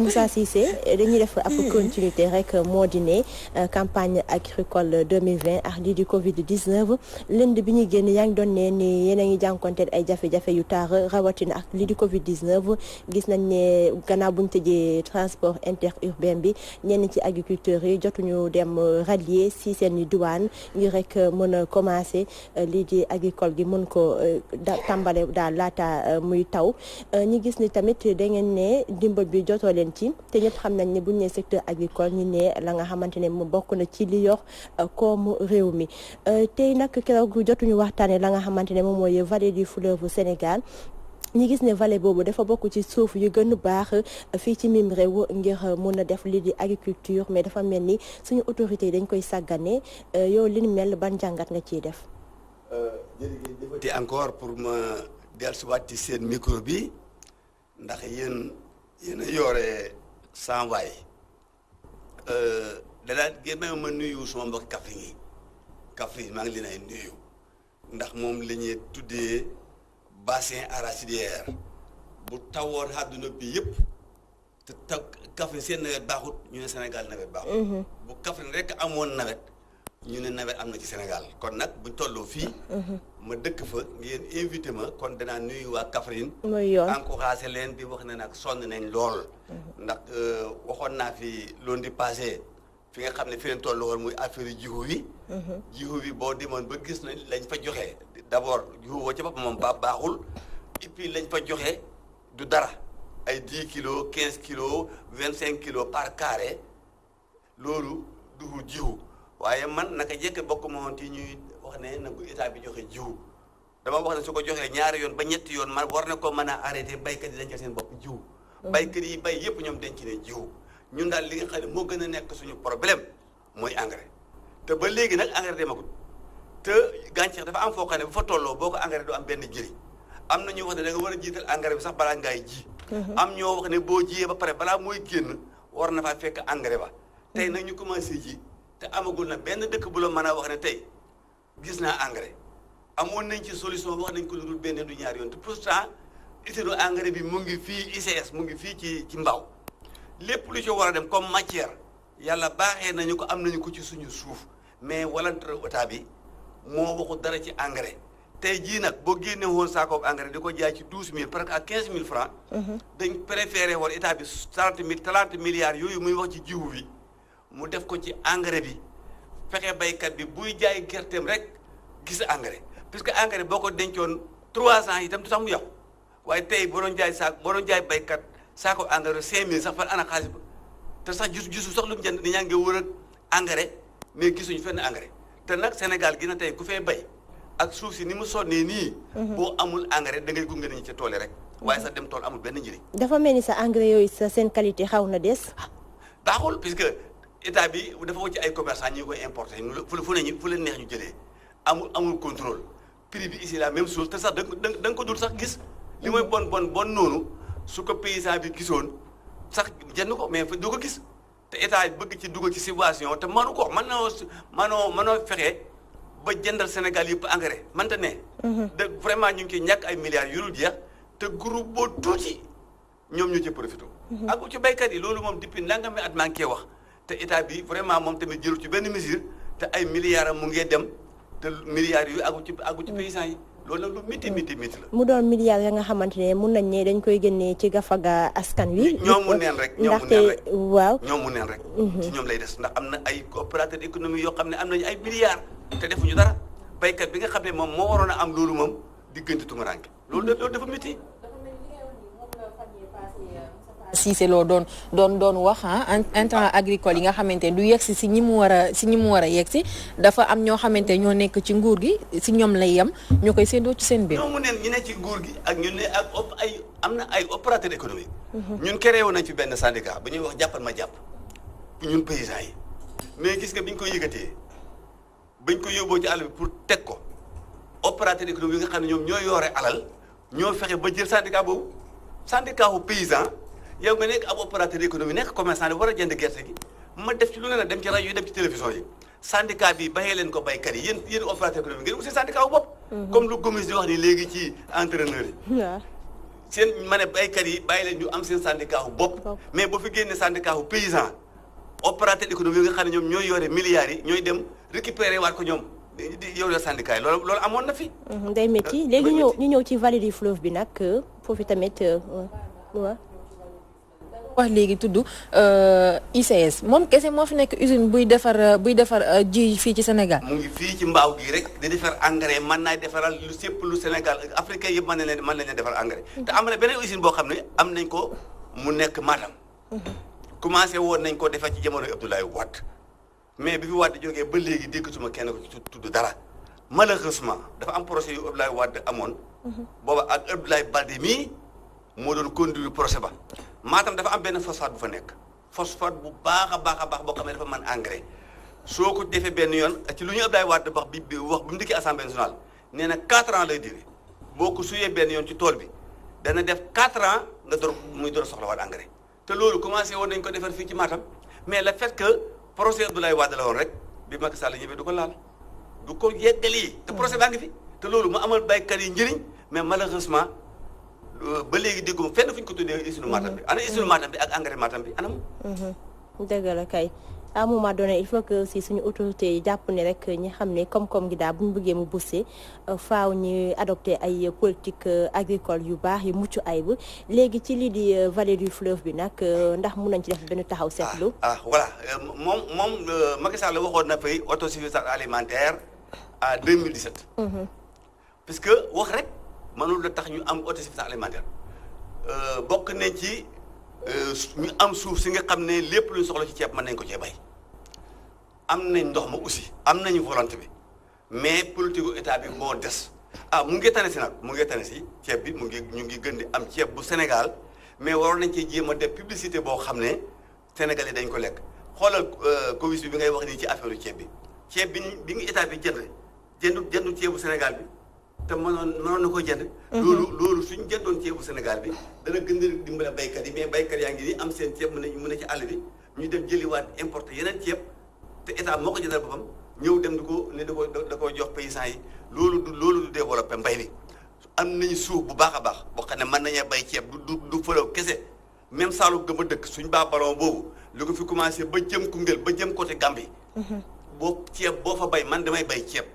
Moussa Cissé dañuy def ab continuité rek moo di ne campagne agricole 2020 ak lii di Covid 19 lënd bi ñuy génn yaa ngi doon ne ni yéen a ngi jànkonteel ay jafe-jafe yu taar rawatina ak lii di Covid 19 gis nañ ne gannaaw bu ñu tëjee transport interurbain bi ñenn ci agriculteurs yi jotuñu dem rallier si seen douane ngir rek mën a commencer lii di agricole gi mën ko tàmbale daal laata muy taw ñi gis ni tamit da ngeen ne dimbal bi jotoo leen ci te ñëpp xam nañ ne buñ ne secteur agricole ñi ne la nga xamante ne mu bokk na ci li yor koomu réew mi tey nag keroog jotuñu waxtaane la nga xamante ne moom mooy vallée du fleuve Sénégal ñi gis ne vallée boobu dafa bokk ci suuf yu gën a baax fii ci mim réew ngir mën a def lii di agriculture mais dafa mel ni suñu autorités yi dañ koy sàggane yow li ni mel ban jàngat nga ciy def. jërëjëf encore pour ma dellusiwaat ci seen micro bi ndax yéen a yore sanwaay danaa gémé ma nuyu sama mbokk Kaffrine maa ngi leen ay nuyu ndax moom la ñuy tuddee bassin arachidière bu tawoon àdduna bi yëpp te taw Kaffrine seen nawet baaxut ñu ne Sénégal nawet baaxut bu Kaffrine rek amoon nawet ñu ne nawet am na ci Sénégal kon nag buñ tolloo fii ma dëkk fa ngeen invité ma kon danaa nuyu waa Kaffrine encouragé leen di wax ne nag sonn nañ lool ndax waxoon naa fi lundi passé fi nga xam ne fi leen toll woon muy affaire jiwu wi boo demoon ba gis nañ lañ fa joxe d'abord jiwu woo ca bopp moom baaxul et puis lañ fa joxe du dara ay 10 kilos 15 kilos 25 kilos par carré loolu duhul jiwu waaye man naka jekk bokk ma woon ci ñuy wax ne na ko état bi joxe jiwu dama wax ne su ko joxee ñaari yoon ba ñetti yoon man war na ko mën a arrêté baykat yi dañ ko seen bopp jiwu baykat yi bay yëpp ñoom denc ne jiwu ñun daal li nga xam ne moo gën a nekk suñu problème mooy engrais te ba léegi nag engrais demagul te gàncax dafa am foo xam ne bu fa tolloo boo ko engrais du am benn njëriñ am na ñu wax ne da nga war a jiital engrais bi sax balaa ngay ji am ñoo wax ne boo jiyee ba pare balaa mooy génn war na faa fekk engrais ba tey nag ñu commencé ji te amagul na benn dëkk bu la mën a wax ne tey gis naa engrais amoon nañ ci solution wax nañ ko lu dul benn du ñaari yoon te pourtant usine engrais bi mu ngi fii ICS mu ngi fii ci Mbao lépp lu ci war a dem comme matière yàlla baaxee nañu ko am nañu ko ci suñu suuf mais walantere état bi moo waxu dara ci engrais tey jii nag boo génne woon saako engrais di ko jaay ci 12000 presque à 15000 francs dañ préféré woon état bi 30 milliards yooyu muy wax ci jiwu bi mu def ko ci engrais bi fexe baykat bi buy jaay gerteem rek gis engrais puisque engrais boo ko dencoon 3 ans itam du tax mu yàqu waaye tey boo doon jaay baykat saako engrais 5000 sax fan ana xaalis ba te sax gisu sax lu mu jënd ni ñaa ngi wër ak engrais mais gisuñu fenn engrais te nag Sénégal gi na tey ku fee bay ak suuf si ni mu sonnee nii boo amul engrais da ngay gunge nañu ca tool rek waaye sax dem tool amul benn njëriñ dafa mel ni sa engrais yooyu sa seen qualité xaw na des baaxul puisque état bi dafa wut ci ay commerçant ñi koy importé fu leen neex ñu jëlee amul contrôle prix bi ici la même chose te sax da nga ko dul sax gis li mooy bon noonu su ko paysan bi gisoon sax jënd ko mais du ko gis te état bëgg ci dugal ci subvention te mënu ko mënoo fexe ba jëndal Sénégal yëpp engrais mante ne de vraiment ñu ngi ciy ñàkk ay milliards yu dul jeex te groupe boo tuuti ñoom ñu ci profité ak ci béykat yi loolu moom depuis nangami at maa ngi koy wax te état bi vraiment moom tamit jëlu ci benn mesure te ay milliards am mu ngee dem te milliards yu àggu ci paysans yi loolu nag lu métti la. mu doon milliards ya nga xamante ne mun nañ ne dañ koy génnee ci gafaga askan wi. ñoom mu neen rek waaw ñoom mu neen rek. ci ñoom lay des ndax am na ay opérateur économique yoo xam ne am nañu ay milliards te defuñu dara baykat bi nga xam ne moom moo waroon a am loolu moom diggante tumuraanke loolu dafa métti. Cissé Lo doon wax intrant agricole yi nga xamante ne du yegsi si ñi mu war a yegsi dafa am ñoo xamante ñoo nekk ci nguur gi si ñoom lay yem ñoo koy séddoo ci seen biir. ñoo mu neen ñu ne ci nguur gi ak ñu ne ak am na ay opérateur économique ñun créé woon nañ fi benn syndicat bu ñuy wax jàppal ma jàpp ñun paysans yi mais gis nga biñ ko yëgatee bañ ko yóbboo ci àll bi pour teg ko opérateur économique yi nga xam ne ñoom ñoo yore alal ñoo fexe ba jël syndicat boobu syndicat wu paysan yow nga nekk ab opérateur économique nekk commerçant war a jënd gerte gi ma def ci lu ne la dem ci rajo yi dem ci télévision yi syndicat bi bayee leen ko baykat yi yéen opérateur économique ngeen aussi syndicat wu bopp comme lu Gomis di wax ni léegi ci entraîneur yi seen ma ne baykat yi bàyyi leen ñu am seen syndicat wu bopp mais bu fi génne syndicat wu paysan opérateur économique yi nga xam ne ñoom ñooy yore milliards yi ñooy dem récupérer waat ko ñoom di yore syndicat yi loolu amoon na fi. day métti léegi ñu ñëw ci vallée du fleuve bi nag foofu tamit waaw. wax léegi tudd ICS moom kese moo fi nekk usine buy defar ji fii ci Sénégal. mu ngi fii ci mbaaw gii rek di defar engrais mën naa defaral lu sépp lu Sénégal africain yëpp mën nañ leen defar engrais. te am na beneen usine boo xam ne am nañ ko mu nekk Matam. commencé woon nañ ko defar ci jamono Abdoulaye Wade mais bi fi Wade jógee ba léegi déggatuma kenn ko ci tudd dara malheureusement dafa am projet yu Abdoulaye Wade amoon. booba ak Abdoulaye Baldé mii moo doon conduire projet ba. Matam dafa am benn phosphate bu fa nekk phosphate bu baax a baax boo xam ne dafa mën engrais soo ko defee benn yoon ci lu ñu Abdoulaye Wade wax bi mu dikkee assemblée nationale nee na 4 ans lay duré boo ko suyee benn yoon ci tool bi dana def 4 ans nga muy door soxla waat engrais te loolu commencé woon nañ ko defar fii ci Matam mais le fait que projet Abdoulaye Wade la woon rek bi Macky Sall ñëwee du ko laal du ko yeggali te projet baa ngi fi te loolu mu amal baykat yi njëriñ mais malheureusement. ba léegi dégguma fenn fu ñu ko tuddee usine Matam bi ana usine Matam bi ak engrais Matam bi anam. dëgg la kay à un moment donné il faut que si suñu autorités yi jàpp ne rek ñi xam ne koom-koom gi daal bu ñu bëggee mu bousee faaw ñu adopté ay politique agricole yu baax yu mucc ayib léegi ci lii di vallée du fleuve bi nag ndax mun nañ ci def benn taxaw seetlu. voilà moom Macky Sall waxoon na fay autosuffisance alimentaire à 2017. puisque wax rek. mënul la tax ñu am autosuffisance alimentaire bokk nañ ci ñu am suuf si nga xam ne lépp lu ñu soxla ci ceeb mën nañ ko cee bay am nañ ndox ma aussi am nañu volonté bi mais politique état bi moo des mu ngi tane si nag mu ngi tane si ceeb bi ñu ngi gën di am ceeb bu Sénégal mais waroon nañ cee jéem a def publicité boo xam ne Sénégalais dañ ko lekk xoolal Covid bi ngay wax nii ci affaire ceeb bi nga état bi jëndu ceebu Sénégal bi. te mënoon na ko jënd. loolu suñ jëndoon ceebu Sénégal bi dana gën a dimbale baykat yi mais baykat yaa ngi nii am seen ceeb mën a ci àll bi ñu dem jëliwaat importé yeneen ceeb te état moo ko jëndal boppam ñëw dem da ko jox paysans yi loolu du développé mbay mi. am nañu suuf bu baax a baax boo xam ne mën nañu bay ceeb du fëlaw kese même Saalum gëm a dëkk suñ baa ballon boobu lu ko fi commencé ba jëm Koungheul ba jëm côté Gambie. boo ceeb boo fa bay man damay bay ceeb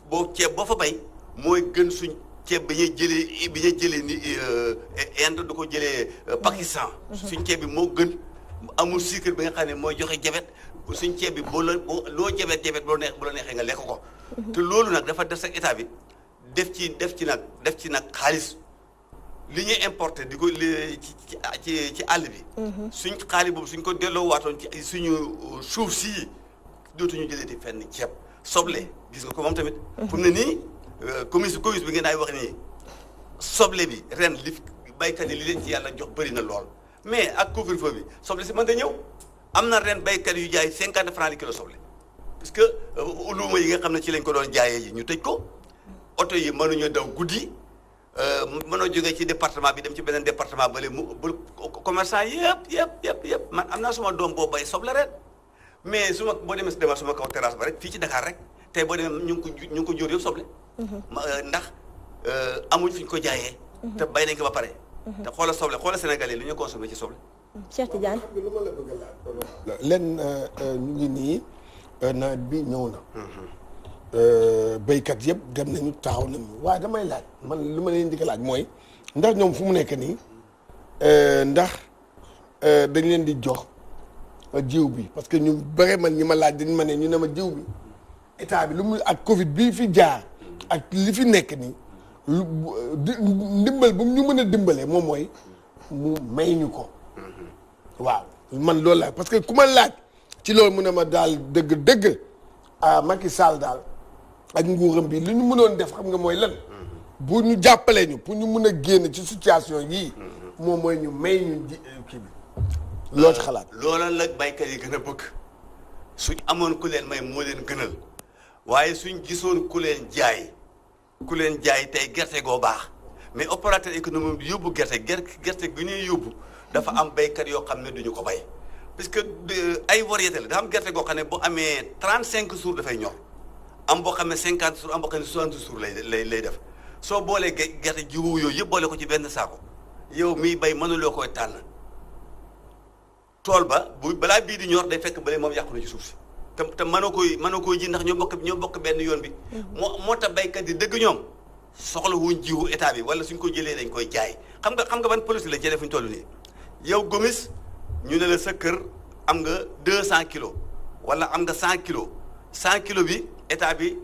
boo fa bay. mooy gën suñ ceeb bi ñuy jëlee ni Inde du ko jëlee Pakistan. suñ ceeb bi moo gën amul sucre bi nga xam ne mooy joxe jabet suñ ceeb bi loo jabet bu la neexee nga lekk ko. te loolu nag dafa def sa état bi def ci nag xaalis li ñuy importé di ko ci àll bi. suñ xaalis boobu suñ ko delloo waatoon ci suñu suuf sii dootuñu jëlee di fenn ceeb soble gis nga ko moom tamit. fu mu ne nii. Covid bi ngeen ay wax nii soble bi ren li baykat yi li leen ci yàlla jox bëri na lool mais ak couvre-feu bi soble si mën da ñëw am na ren baykat yu jaay 50 francs li kilo soble parce que luuma yi nga xam ne ci lañ ko doon jaayee ji ñu tëj ko oto yi mënuñu daw guddi mënoo jógee ci département bi dem ci beneen département bale mu commerçant yëpp man am naa suma doom boo bay soble ren mais boo demee demal suma kaw terrasse ba rek fii ci Dakar rek tey boo demee ñu ngi ko jóor yëpp soble ndax amuñ fi ñu ko jaayee. te bay nañ ko ba pare. te xoolal soble xoolal Sénégalais lu ñu consommé ci soble. Cheikh Tidiane. leen ñu ngi nii nawet bi ñëw na. béykat yëpp dem nañu taxaw nañu waaye damay laaj man lu ma leen di ko laaj mooy ndax ñoom fu mu nekk nii ndax dañ leen di jox jiw bi parce que ñu bëre man ñi ma laaj dañ ma ne ñu ne ma jiw bi état bi lu mu ak Covid bii fi jaar ak li fi nekk nii lu ndimbal bu ñu mën a dimbalee moom mooy mu may ñu ko waaw man loolu la parce que ku ma laaj ci loolu mu ne ma daal dëgg Macky Sall daal ak nguuram bi li ñu mënoon def xam nga mooy lan bu ñu jàppalee ñu pour ñu mën a génn ci situation yii moom mooy ñu may ñu kii bi loo ci xalaat loola la baykat yi gën a bëgg suñ amoon ku leen may moo leen gënal waaye suñ gisoon ku leen jaay tey gerte goo baax mais opérateur économique bi yóbbu gerte gi ñuy yóbbu dafa am baykat yoo xam ne duñu ko bay parce que ay variété la dafa am gerte goo xam ne bu amee 35 jours dafay ñor am boo xam ne 50 jours am boo xam ne 60 jours lay def soo boolee gerte jiwu yooyu yëpp boole ko ci benn saako yow miy bay mënuloo koy tànn tool ba balaa bii di ñor day fekk bële moom yàqu na ci suuf si te mënoo koy ji ndax ñoo bokk benn yoon bi. moo tax baykat yi dëgg ñoom soxla wuñ jiwu état bi wala suñ ko jëlee dañ koy jaay xam nga ban politique lañ cee def fu ñu toll nii yow Gomis ñu ne la sa kër am nga 200 kilos wala am nga 100 kilos 100 kilos bi état bi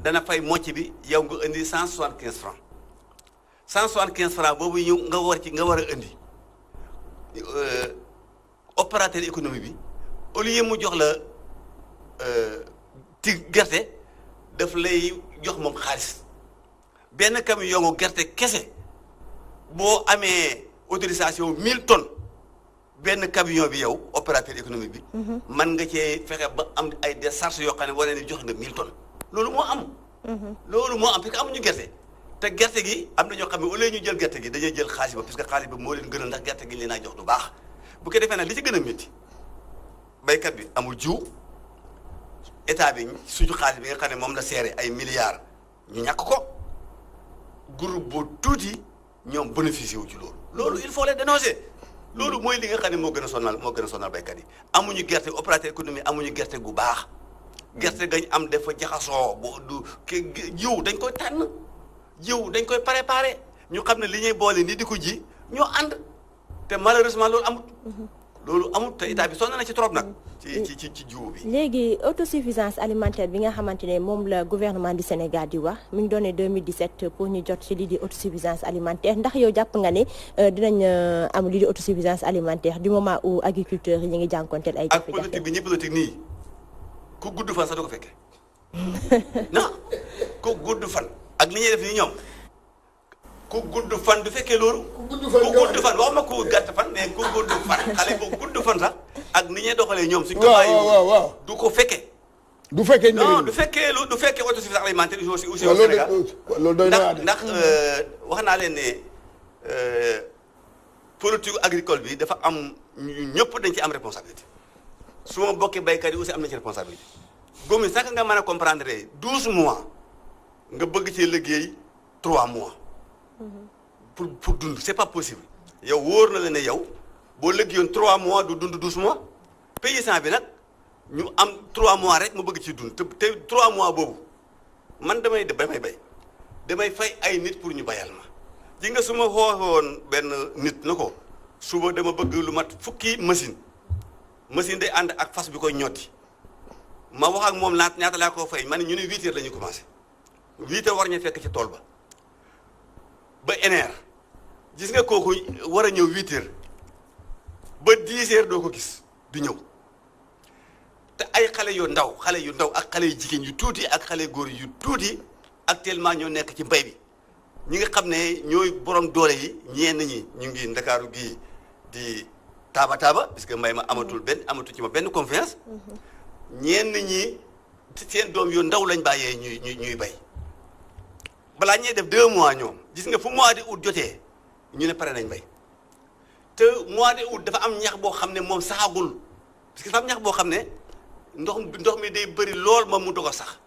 dana fay mocc bi yow nga indi 175 francs 175 francs boobu ñëw nga war a indi opérateur économique bi au lieu mu jox la ti gerte daf lay jox moom xaalis benn camion gu gerte kese boo amee autorisation 1000 tonnes benn camion bi yow opérateur économique bi. mën nga cee fexe ba am ay décharges yoo xam ne wane ni jox nga 1000 tonnes loolu moo am. loolu moo am parce que amuñu gerte te gerte gi am na ñoo xam ne au lieu ñu jël gerte gi dañuy jël xaalis ba parce que xaalis ba moo leen gënal ndax gerte gi leen a jox du baax bu ko defee nag li ci gën a métti baykat bi amul jiw état bi suñu xaalis bi nga xam ne moom la seere ay milliards ñu ñàkk ko groupe bu tuuti ñoom bénéficié wu ci loolu il faut les dénoncer loolu mooy li nga xam ne moo gën a sonal baykat yi amuñu gerte opérateur économique amuñu gerte gu baax gerte gañ am dafa jaxasoo jiw dañ koy tànn jiw dañ koy préparé ñu xam ne li ñuy boole nii di ko ji ñoo ànd te malheureusement loolu amut te état bi sonn na ci trop nag ci jiw bi. léegi autosuffisance alimentaire bi nga xamante ne moom la gouvernement du Sénégal di wax mi ngi doon 2017 pour ñu jot ci lii di autosuffisance alimentaire ndax yow jàpp nga ne dinañ am lii di autosuffisance alimentaire du moment où agriculteurs yi ñu ngi jànkonteel ay jafe-jafe. ak politique bi ñi politique nii ku gudd fan sax du ko fekkee non ku gudd fan ak li ñuy def nii ñoom ku gudd fan du fekkee loolu. ku gudd fan waxuma ku gàtt fan mais ku gudd fan xale bu gudd fan sax ak ni ñuy doxalee ñoom. suñ ko bàyyi du ko fekkee. du fekkee non du fekkee autosuffisance alimentaire aussi au Sénégal ndax wax naa leen ne politique agricole bi dafa am ñëpp dañ ci am responsabilité su ma bokkee baykat yi aussi am na ci responsabilité. Gomis sax nga mën a comprendre 12 mois nga bëgg ci liggéey 3 mois. pour dund c'est pas possible yow wóor na la ne yow boo liggéeyoon 3 mois du dund 12 mois paysan bi nag ñu am 3 mois rek mu bëgg ci dund te 3 mois boobu man damay bay damay fay ay nit pour ñu bayal ma ji nga su ma xooxoon benn nit na ko suba dama bëgg lu mat fukki machine day ànd ak fas bi koy ñotti ma wax ak moom ñaata laa koo fay ma ne ñu ne 8 heures la ñu commencé 8 heures war ñu fekk ci tool ba eneer gis nga kooku war a ñëw 8 heures ba 10 heures doo ko gis du ñëw te ay xale yu ndaw ak xale yu jigéen yu tuuti ak xale góor yu tuuti actuellement ñoo nekk ci mbay bi ñi nga xam ne ñooy borom doole yi ñenn ñi ñu ngi ndakaaru gii di taaba parce que mbay ma amatu ci ma benn confiance ñenn ñi seen doom yu ndaw lañ bàyyee ñuy bay balaa ñuy def 2 mois ñoom gis nga fu mois de août jotee ñu ne pare nañ bay te mois de août dafa am ñax boo xam ne moom saxagul parce que dafa am ñax boo xam ne ndox mi day bëri lool moom mu doog a sax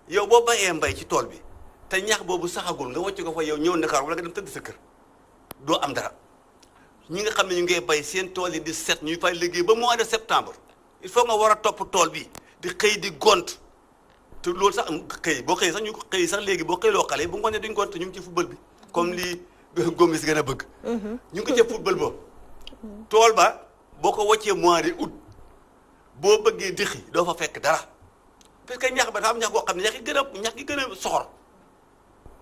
yow boo bayee mbay ci tool bi te ñax boobu saxagul nga wàcc ko fa yow ñëw Ndakaaru wala nga dem tëdd sa kër doo am dara ñi nga xam ne ñu ngi bay seen tool yi di set ñuy fay liggéey ba mois de septembre il faut nga war a topp tool bi di xëy di gont te loolu sax boo xëy sax ñu ko xëy sax léegi boo xëyloo xale bu ngoonee duñ gont ñu ngi ci football bi comme li Gomis gën a bëgg. ñu ngi ko ca football boobu. tool ba boo ko wàccee mois de août boo bëggee dixi doo fa fekk dara parce que ñax ba dafa am ñax boo xam ne ñax gi gën a soxor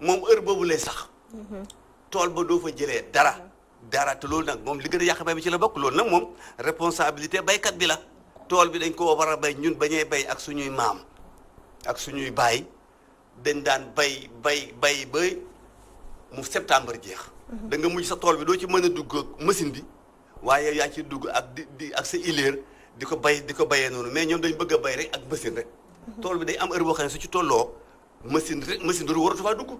moom heure boobu lay sax. tool ba doo fa jëlee dara te loolu nag moom li gën a yàq bay bi ci la bokk loolu nag moom responsabilité baykat bi la tool bi dañ ko war a bay ñun bañee bay ak suñuy maam ak suñuy baay dañ daan bay ba mu septembre jeex. da nga mujj sa tool bi doo ci mën a dugg machine bi waaye yaa ci dugg ak di ak sa ileer di ko bayee noonu mais ñoom dañ bëgg a bay rek ak machine rek. tool bi day am heure boo xam ne su ci tolloo machine du waratu faa dugg.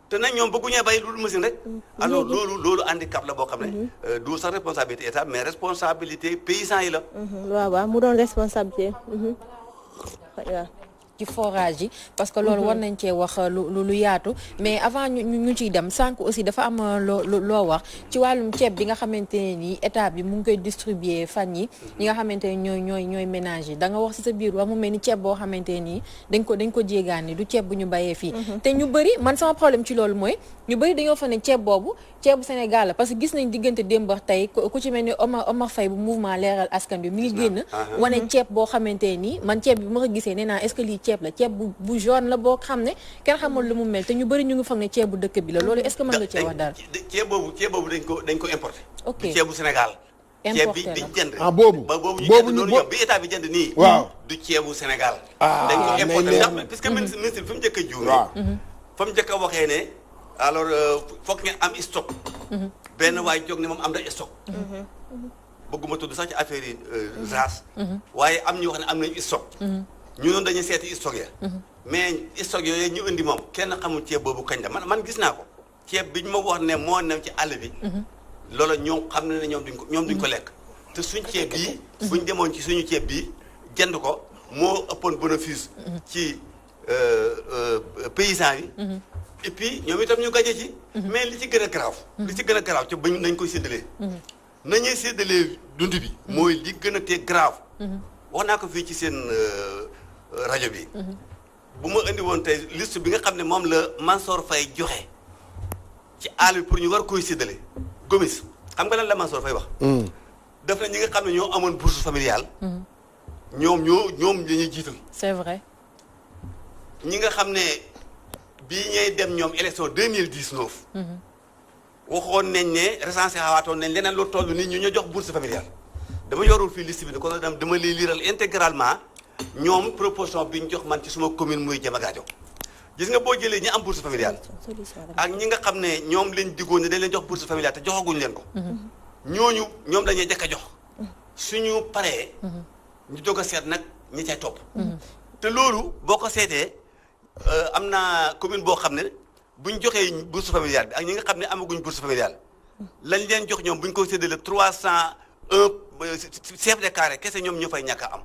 te nag ñoom bëgguñee bay lu dul machine rek. alors loolu handicap la boo xam ne. du sax responsabilité état mais responsabilité paysan yi la. waaw mu doon responsabilité. waaw ci forage yi parce que loolu war nañ cee wax lu yaatu mais avant ñu ciy dem sànq aussi dafa am loo wax ci wàllum ceeb bi nga xamante ne nii état bi mu ngi koy distribuer fan yi ñi nga xamante ne ñooy ménage yi da nga wax ci sa biir wax mu mel ni ceeb boo xamante ne nii dañ ko jéegaani du ceeb bu ñu bayee fii te ñu bëri man sama problème ci loolu mooy ñu bëri dañoo fa ne ceeb boobu ceebu Sénégal la parce que gis nañ diggante démb ak tey ku ci mel ni Omar Faye bu mouvement leeral askan bi mi ngi génn wane ceeb boo xamante nii man ceeb bi ma ko gisee nee naa est-ce que lii ceeb la ceeb bu jaune la boo xam ne kenn xamul lu mu mel te ñu bëri ñu ngi foog ne ceeb bu dëkk bi la loolu est-ce que mën nga cee wax dara ceeb boobu dañ ko importé ok ceebu Sénégal ceeb bi di jënd boobu ñu jënd noonu ñoom bi état bi jënd nii waaw du ceebu Sénégal dañ ko mais importé ndax puisque ministre bi fi mu njëkk a juumee fa mu njëkk a waxee ne alors foog ngeen am stock benn waay jóg ne moom am na stock bëgguma tudd sax ci affaire yi race waaye am ñu wax ne am nañu stock ñu noonu dañuy seeti stock ya mais stock yooyu ñu indi moom kenn xamul ceeb boobu kañ la man gis naa ko ceeb bi ñu ma wax ne moo nem ci àll bi loola ñoom xam na ne ñoom duñ ko lekk te suñ ceeb bii buñ demoon ci suñu ceeb bii jënd ko moo ëppoon bénéfice ci paysan yi et puis ñoom itam ñu gañe ci mais li ci gën a grave ci bañ nañ koy séddalee nañuy séddalee dund bi mooy li gën a tee grave wax naa ko fii ci seen rajo bi bu ma indi woon tey liste bi nga xam ne moom la Mansour Faye joxe ci àll bi pour ñu war koy séddale Gomis xam nga lan la Mansour Faye wax daf na ñi nga xam ne ñoo amoon bourse familiale ñoom dañuy jiital c'est vrai ñi nga xam ne bii ñuy dem ñoom élection 2019 waxoon nañ ne recensé xawaatoon nañ leneen lu toll nii ñu jox bourse familiale dama yorul fii liste bi ne kon dama lay liiral intégralement ñoom proposition bi ñu jox man ci suma commune muy Diamagaajo gis nga boo jëlee ñi am bourse familiale ak ñi nga xam ne ñoom lañ diggoon ne dañ leen jox bourse familiale te joxaguñ leen ko ñoom dañuy jëkk a jox suñu paree ñu doog a seet nag ñi cay topp te loolu boo ko seetee am na commune boo xam ne buñ joxee bourse familiale bi ak ñi nga xam ne amaguñ bourse familiale lañ leen jox ñoom buñ ko séddale 301 chef de carré kese ñoom ñoo fay ñàkk a am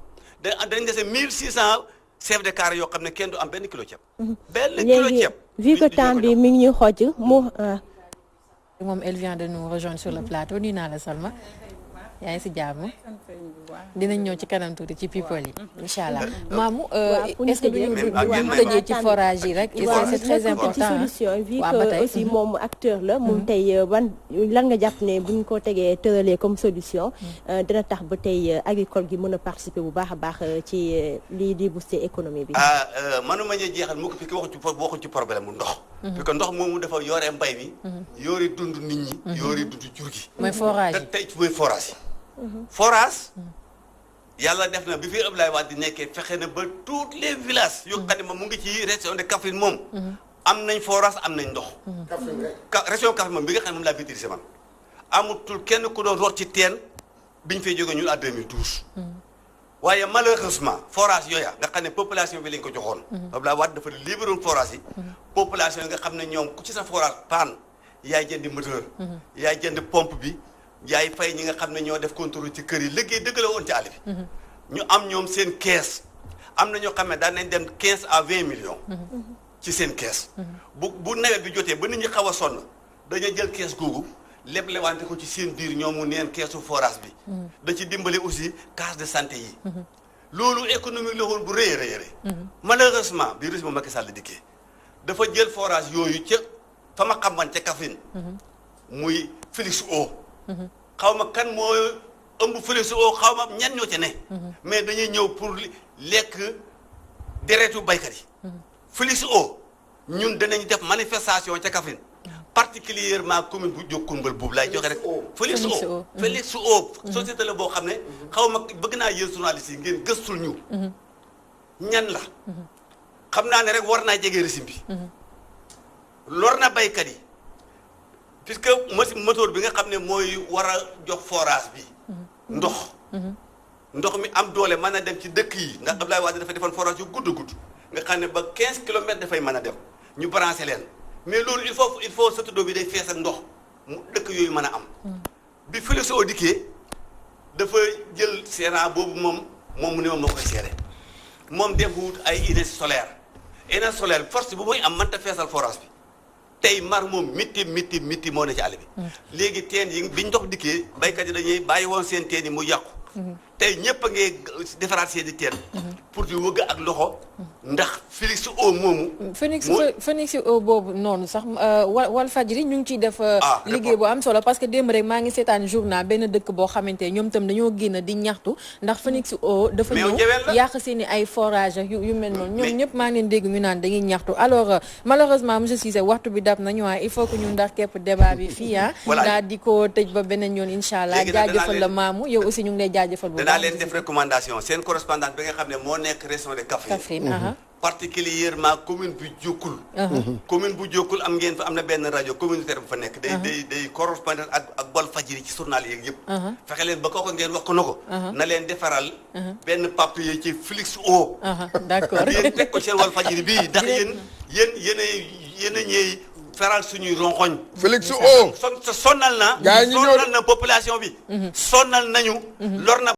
dañ dese 1600 chef de carré yoo xam ne kenn du am benn kilo ceeb. benn kilo ceeb vu que temps bi mi ngi ñuy xooj moom elle vient de nous rejoindre sur le plateau nuyu naa la Salma yaa ngi si jàmm dinañ ñëw ci kanam tuuti ci people yi incha allah Mamou est-ce que duñu tëjee ci forage yi rek c'est très important ci solution vu que aussi moom acteur la moom tey lan nga jàpp ne buñ ko tegee tëralee comme solution dina tax ba tey agricole gi mën a participer bu baax a baax ci lii di booster économie bi manuma ñu jeexal mu ko fi waxuñ ci problème mu ndox parce que ndox moomu dafa yore mbay mi yore dund nit ñi yore dund jur gi mooy forage yi tey mooy forage yi forage yàlla def na bi fi Abdoulaye Wade di nekkee fexe na ba tous les villages yoo xam ne moom mu ngi ci région de Kaffrine moom am nañ forage am nañ ndox région Kaffrine moom bi nga xam ne moom laa maîtrisé man amutul kenn ku doon root ci teen biñ fay jógee ñun à 2012 waaye malheureusement forage yooya nga xam ne population bi lañ ko joxoon Abdoulaye Wade dafa libéré woon forage yi population yi nga xam ne ñoom ku ci sa forage panne yaay jëndi moteur yaay jënd pompe bi yaay fay ñi nga xam ne ñoo def contrôle ci kër yi liggéey dëgg la woon ci àll bi ñu am ñoom seen kees am na ñoo xam ne daan nañ dem 15 à 20 millions ci seen kees bu nawet bi jotee ba nit ñi xaw a sonn dañoo jël kees googu lépp lewante ko ci seen biir ñoomu neen keesu forage bi da ci dimbale aussi case de santé yi loolu économique la woon bu rëy a rëy malheureusement bi régime Macky Sall dikkee dafa jël forage yooyu ca fa ma xam man ca Kaffrine muy Félix O xaw ma kan moo ëmb Félix O xaw ma ñan ñoo ca ne mais dañuy ñëw pour lekk deretu baykat yi Félix O ñun danañ def manifestation ca Kaffrine particulièrement commune bu Diokounbal boobu laay joxe rek Félix O société la boo xam ne xaw ma bëgg naa yéen journalistes yi ngeen gëstul ñu ñan la xam naa ne rek war naa jege régime bi lor na baykat yi puisque moteur bi nga xam ne mooy war a jox forage bi ndox mi am doole mën a dem ci dëkk yi ndax Abdoulaye Wade dafa defoon forage yu gudd nga xam ne ba 15 kilomètres dafay mën a dem ñu branché leen mais loolu il faut satudoo bi day fees ak ndox mu dëkk yooyu mën a am bi Félix O dikkee dafa jël seeraan boobu moom mu ne moom moo koy seere moom dem wut ay énergie solaire force bu muy am mënta feesal forage bi tey mar moom miti moo ne ci àll bi léegi teen yi biñ ndox dikkee baykat yi dañuy bàyyi woon seen teen yi mu yàqu tey ñëpp a ngi defaraat seen i teen pour di wëgg ak loxo ndax Félix O moomu Phoenix O boobu noonu sax Walfadjri ñu ngi ciy def liggéey bu am solo parce que démb rek maa ngi seetaan journal benn dëkk boo xamante ñoom itam dañoo génn di ñaxtu ndax Phoenix O dafa ñëw yàq seeni ay forage yu mel noonu ñoom ñëpp maa ngi leen dégg ñu naan dañuy ñaxtu alors malheureusement monsieur Cissé waxtu bi dab nañu il faut que ñu ndax képp débat bi fii daal di ko tëj ba beneen yoon incha allah jaajëfal la maamu yow aussi ñu ngi lay jaajëfal bu danaa leen def recommandation seen correspondant bi nga xam ne moo nekk région de Kaffrine particulièrement commune bu Diokoul commune bu Diokoul am ngeen fa am na benn rajo communautaire bu fa nekk day correspondant ak Walfadjri ci journal yeeg yëpp fexe leen ba kooko ngeen wax ko na ko na leen defaral benn papier ci Félix O d'accord yéen teg ko seen Walfadjri bii ndax yéen a ñëy feral suñuy rongoñ Félix O sonnal na population bi sonnal nañu lor na